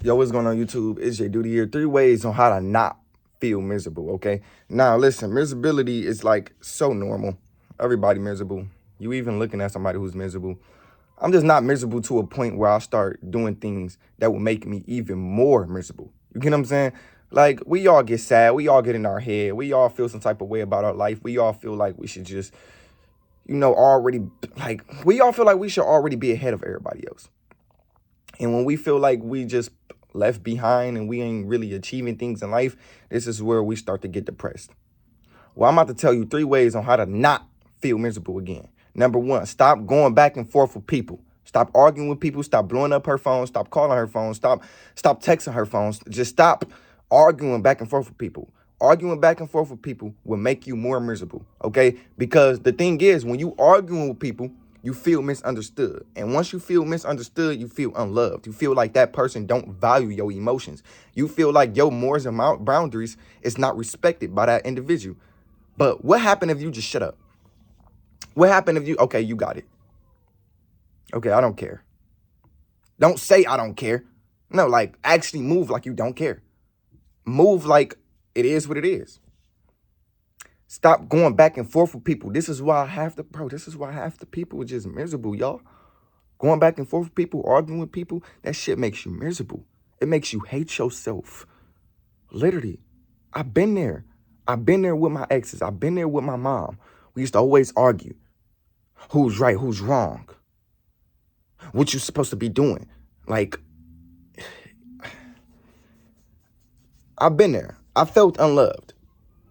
Yo, what's going on YouTube? It's Jayyduty here. 3 ways on how to not feel miserable, okay? Now, listen, miserability is like so normal. Everybody miserable. You even looking at somebody who's miserable. I'm just not miserable to a point where I start doing things that will make me even more miserable. You get what I'm saying? Like, we all get sad. We all get in our head. We all feel some type of way about our life. We all feel like we should just, we all feel like we should already be ahead of everybody else. And when we feel like we just left behind and we ain't really achieving things in life, this is where we start to get depressed. Well, I'm about to tell you 3 ways on how to not feel miserable again. Number 1, stop going back and forth with people. Stop arguing with people. Stop blowing up her phone. Stop calling her phone. Stop texting her phone. Just stop arguing back and forth with people. Arguing back and forth with people will make you more miserable, okay? Because the thing is, when you arguing with people, you feel misunderstood. And once you feel misunderstood, you feel unloved. You feel like that person don't value your emotions. You feel like your morals and boundaries is not respected by that individual. But what happened if you just shut up? What happened if you, okay, you got it. Okay, I don't care. Don't say I don't care. No, like actually move like you don't care. Move like it is what it is. Stop going back and forth with people. This is why half the people are just miserable, y'all. Going back and forth with people, arguing with people, that shit makes you miserable. It makes you hate yourself. Literally. I've been there. I've been there with my exes. I've been there with my mom. We used to always argue. Who's right? Who's wrong? What you supposed to be doing? Like, I've been there. I felt unloved.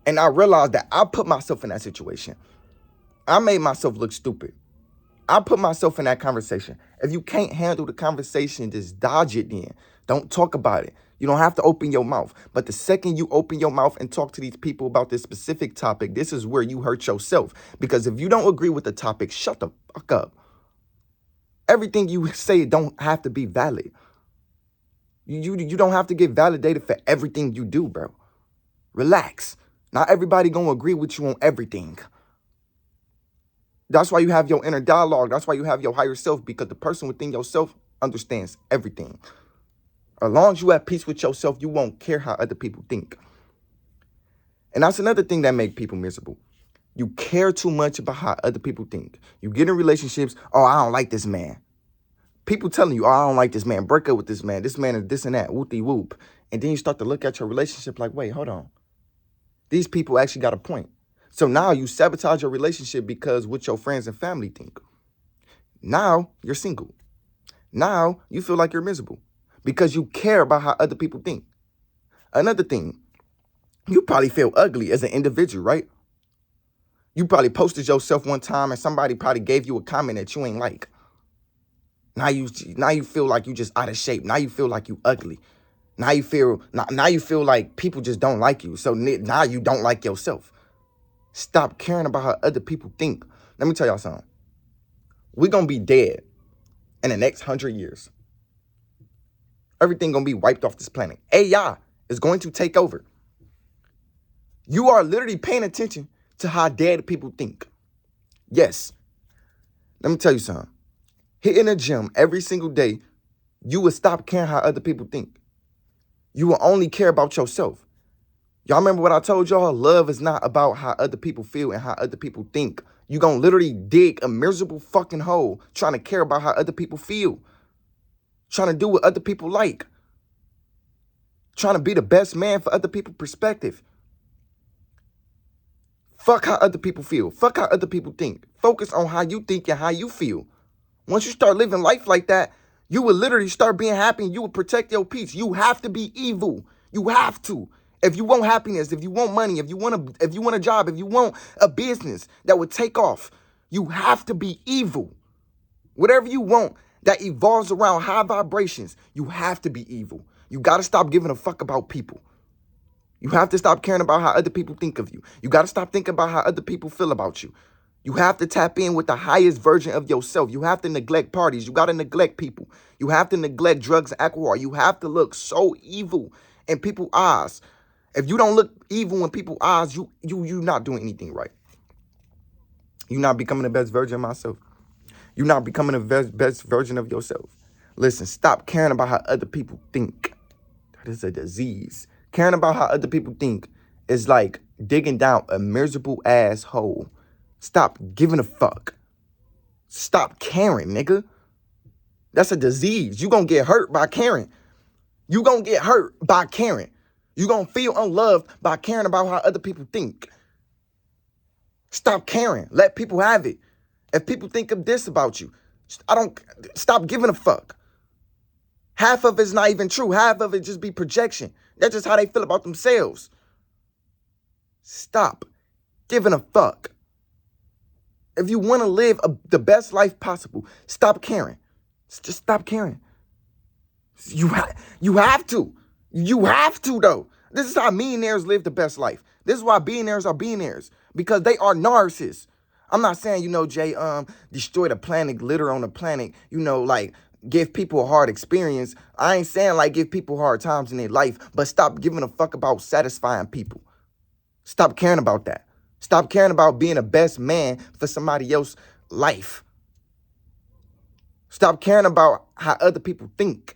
And I realized that I put myself in that situation. I made myself look stupid. I put myself in that conversation. If you can't handle the conversation, just dodge it then. Don't talk about it. You don't have to open your mouth. But the second you open your mouth and talk to these people about this specific topic, this is where you hurt yourself. Because if you don't agree with the topic, shut the fuck up. Everything you say don't have to be valid. You don't have to get validated for everything you do, bro. Relax. Not everybody gonna agree with you on everything. That's why you have your inner dialogue. That's why you have your higher self, because the person within yourself understands everything. As long as you have peace with yourself, you won't care how other people think. And that's another thing that makes people miserable. You care too much about how other people think. You get in relationships, oh, I don't like this man. People telling you, oh, I don't like this man. Break up with this man. This man is this and that. Whoop-de-whoop. And then you start to look at your relationship like, wait, hold on. These people actually got a point. So now you sabotage your relationship because what your friends and family think. Now you're single. Now you feel like you're miserable because you care about how other people think. Another thing, you probably feel ugly as an individual, right? You probably posted yourself one time and somebody probably gave you a comment that you ain't like. Now you feel like you just out of shape. Now you feel like you ugly. Now you feel like people just don't like you. So now you don't like yourself. Stop caring about how other people think. Let me tell y'all something. We're going to be dead in the next 100 years. Everything going to be wiped off this planet. AI is going to take over. You are literally paying attention to how dead people think. Yes. Let me tell you something. Hitting the gym every single day, you will stop caring how other people think. You will only care about yourself. Y'all remember what I told y'all? Love is not about how other people feel and how other people think. You're going to literally dig a miserable fucking hole trying to care about how other people feel. Trying to do what other people like. Trying to be the best man for other people's perspective. Fuck how other people feel. Fuck how other people think. Focus on how you think and how you feel. Once you start living life like that, you will literally start being happy and you will protect your peace. You have to be evil. You have to. If you want happiness, if you want money, if you want a job, if you want a business that would take off, you have to be evil. Whatever you want that evolves around high vibrations, you have to be evil. You got to stop giving a fuck about people. You have to stop caring about how other people think of you. You got to stop thinking about how other people feel about you. You have to tap in with the highest version of yourself. You have to neglect parties. You got to neglect people. You have to neglect drugs and alcohol. You have to look so evil in people's eyes. If you don't look evil in people's eyes, you're not doing anything right. You're not becoming the best version of myself. You're not becoming the best version of yourself. Listen, stop caring about how other people think. This is a disease. Caring about how other people think is like digging down a miserable ass hole. Stop giving a fuck. Stop caring, nigga. That's a disease. You gonna get hurt by caring. You gonna get hurt by caring. You gonna feel unloved by caring about how other people think. Stop caring. Let people have it. If people think of this about you, stop giving a fuck. Half of it's not even true. Half of it just be projection. That's just how they feel about themselves. Stop giving a fuck. If you want to live the best life possible, stop caring. Just stop caring. You have to. You have to, though. This is how millionaires live the best life. This is why billionaires are billionaires. Because they are narcissists. I'm not saying, Jay, destroy the planet, glitter on the planet, like give people a hard experience. I ain't saying like give people hard times in their life, but stop giving a fuck about satisfying people. Stop caring about that. Stop caring about being the best man for somebody else's life. Stop caring about how other people think.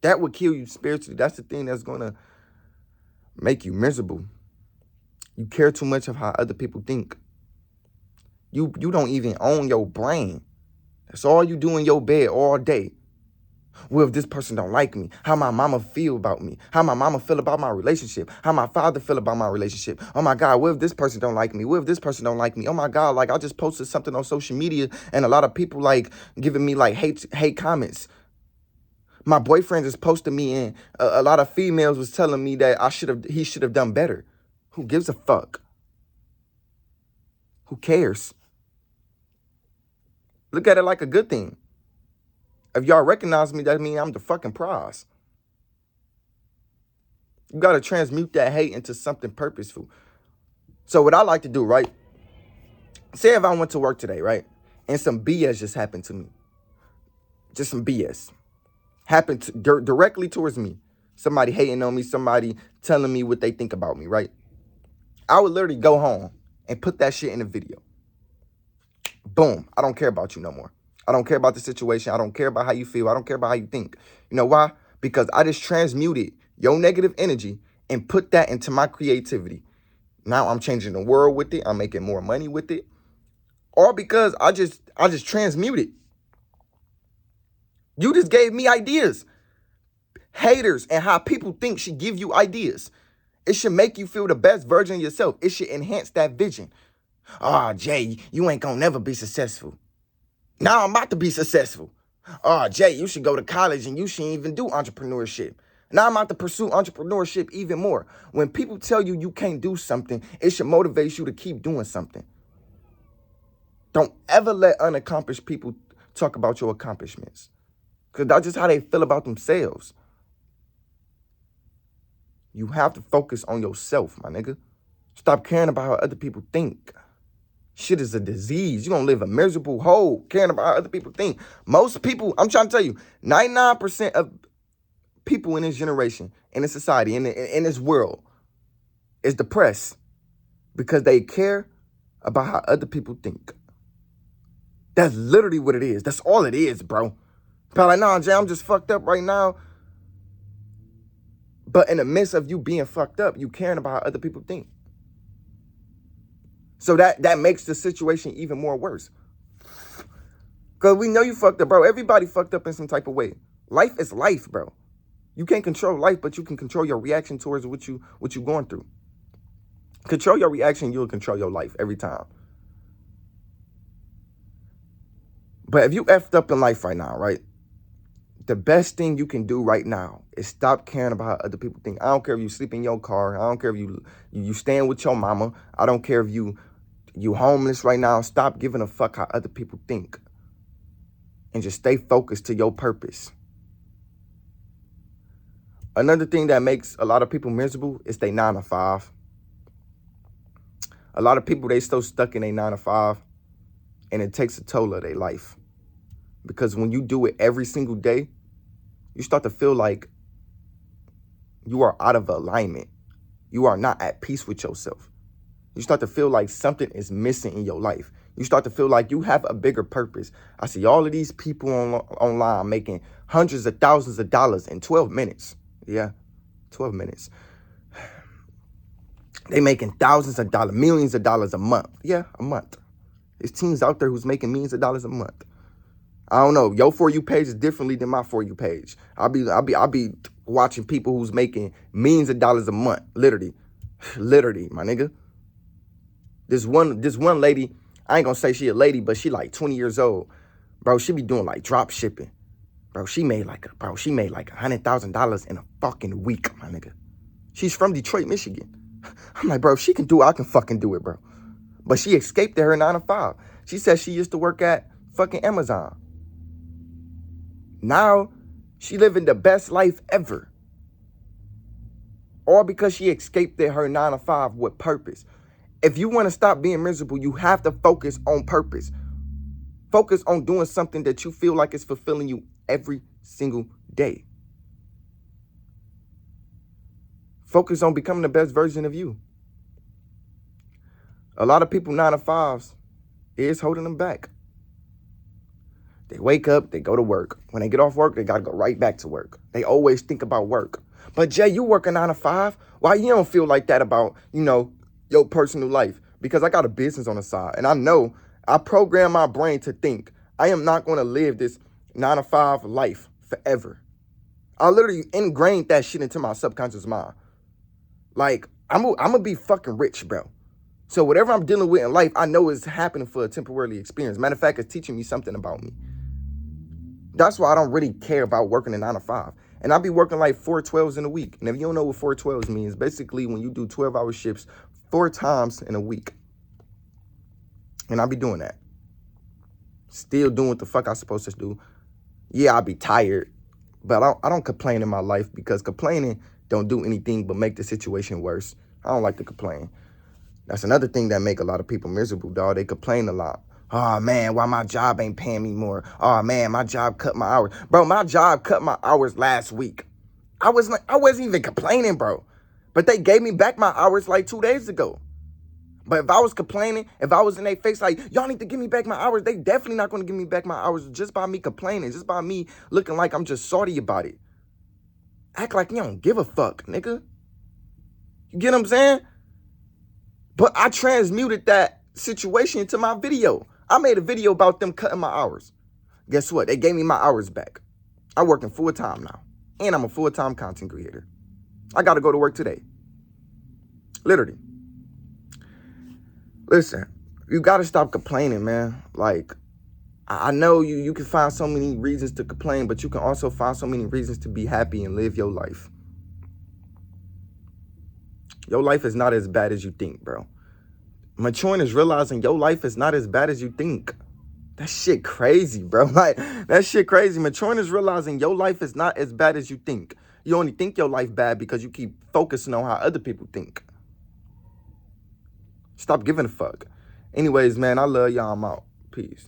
That would kill you spiritually. That's the thing that's going to make you miserable. You care too much of how other people think. You don't even own your brain. That's all you do in your bed all day. Well, if this person don't like me, how my mama feel about me, how my mama feel about my relationship, how my father feel about my relationship. Oh my God, what if this person don't like me? What if this person don't like me? Oh my God, like I just posted something on social media and a lot of people like giving me like hate comments. My boyfriend just posted me and a lot of females was telling me that he should have done better. Who gives a fuck? Who cares? Look at it like a good thing. If y'all recognize me, that means I'm the fucking prize. You got to transmute that hate into something purposeful. So what I like to do, right? Say if I went to work today, right? And some BS just happened to me. Just some BS. Happened directly towards me. Somebody hating on me, somebody telling me what they think about me, right? I would literally go home and put that shit in a video. Boom. I don't care about you no more. I don't care about the situation. I don't care about how you feel. I don't care about how you think. You know why? Because I just transmuted your negative energy and put that into my creativity. Now I'm changing the world with it. I'm making more money with it. Or because I just transmuted. You just gave me ideas. Haters and how people think should give you ideas. It should make you feel the best version of yourself. It should enhance that vision. Oh, Jay, you ain't gonna never be successful. Now I'm about to be successful. Oh, Jay, you should go to college and you shouldn't even do entrepreneurship. Now I'm about to pursue entrepreneurship even more. When people tell you you can't do something, it should motivate you to keep doing something. Don't ever let unaccomplished people talk about your accomplishments. Because that's just how they feel about themselves. You have to focus on yourself, my nigga. Stop caring about how other people think. Shit is a disease. You're going to live a miserable hole caring about how other people think. Most people, I'm trying to tell you, 99% of people in this generation, in this society, in this world is depressed because they care about how other people think. That's literally what it is. That's all it is, bro. Probably like, nah, Jay, I'm just fucked up right now. But in the midst of you being fucked up, you caring about how other people think. So that makes the situation even more worse. Because we know you fucked up, bro. Everybody fucked up in some type of way. Life is life, bro. You can't control life, but you can control your reaction towards what you going through. Control your reaction, you'll control your life every time. But if you effed up in life right now, right? The best thing you can do right now is stop caring about how other people think. I don't care if you sleep in your car. I don't care if you staying with your mama. I don't care if you homeless right now. Stop giving a fuck how other people think. And just stay focused to your purpose. Another thing that makes a lot of people miserable is they 9 to 5. A lot of people, they still stuck in a 9 to 5. And it takes a toll of their life. Because when you do it every single day, you start to feel like you are out of alignment. You are not at peace with yourself. You start to feel like something is missing in your life. You start to feel like you have a bigger purpose. I see all of these people online making hundreds of thousands of dollars in 12 minutes. Yeah, 12 minutes. They making thousands of dollars, millions of dollars a month. Yeah, a month. There's teens out there who's making millions of dollars a month. I don't know. Your For You page is differently than my For You page. I'll be watching people who's making millions of dollars a month. Literally, my nigga. This one lady, I ain't gonna say she a lady, but she like 20 years old. Bro, she be doing like drop shipping. Bro, she made like $100,000 in a fucking week, my nigga. She's from Detroit, Michigan. I'm like, bro, if she can do it, I can fucking do it, bro. But she escaped her 9 to 5. She said she used to work at fucking Amazon. Now, she living the best life ever. All because she escaped her 9 to 5 with purpose. If you want to stop being miserable, you have to focus on purpose. Focus on doing something that you feel like is fulfilling you every single day. Focus on becoming the best version of you. A lot of people 9 to 5s is holding them back. They wake up, they go to work. When they get off work, they got to go right back to work. They always think about work. But Jay, you work a 9 to 5. Why you don't feel like that about, your personal life? Because I got a business on the side. And I know I program my brain to think I am not going to live this 9 to 5 life forever. I literally ingrained that shit into my subconscious mind. Like, I'm going to be fucking rich, bro. So whatever I'm dealing with in life, I know is happening for a temporary experience. Matter of fact, it's teaching me something about me. That's why I don't really care about working a 9 to 5. And I'll be working like 4 12s in a week. And if you don't know what 4 12s means, basically when you do 12-hour shifts 4 times in a week. And I'll be doing that. Still doing what the fuck I'm supposed to do. Yeah, I'll be tired. But I don't complain in my life because complaining don't do anything but make the situation worse. I don't like to complain. That's another thing that make a lot of people miserable, dog. They complain a lot. Oh, man, why my job ain't paying me more? Oh, man, my job cut my hours. Bro, my job cut my hours last week. I wasn't even complaining, bro. But they gave me back my hours like 2 days ago. But if I was complaining, if I was in their face like, y'all need to give me back my hours, they definitely not going to give me back my hours just by me complaining, just by me looking like I'm just salty about it. Act like you don't give a fuck, nigga. You get what I'm saying? But I transmuted that situation into my video. I made a video about them cutting my hours. Guess what? They gave me my hours back. I'm working full-time now. And I'm a full-time content creator. I got to go to work today. Literally. Listen, you got to stop complaining, man. Like, I know you can find so many reasons to complain, but you can also find so many reasons to be happy and live your life. Your life is not as bad as you think, bro. Maturing is realizing your life is not as bad as you think. That shit crazy, bro. Like, that shit crazy. Maturing is realizing your life is not as bad as you think. You only think your life bad because you keep focusing on how other people think. Stop giving a fuck. Anyways, man, I love y'all. I'm out. Peace.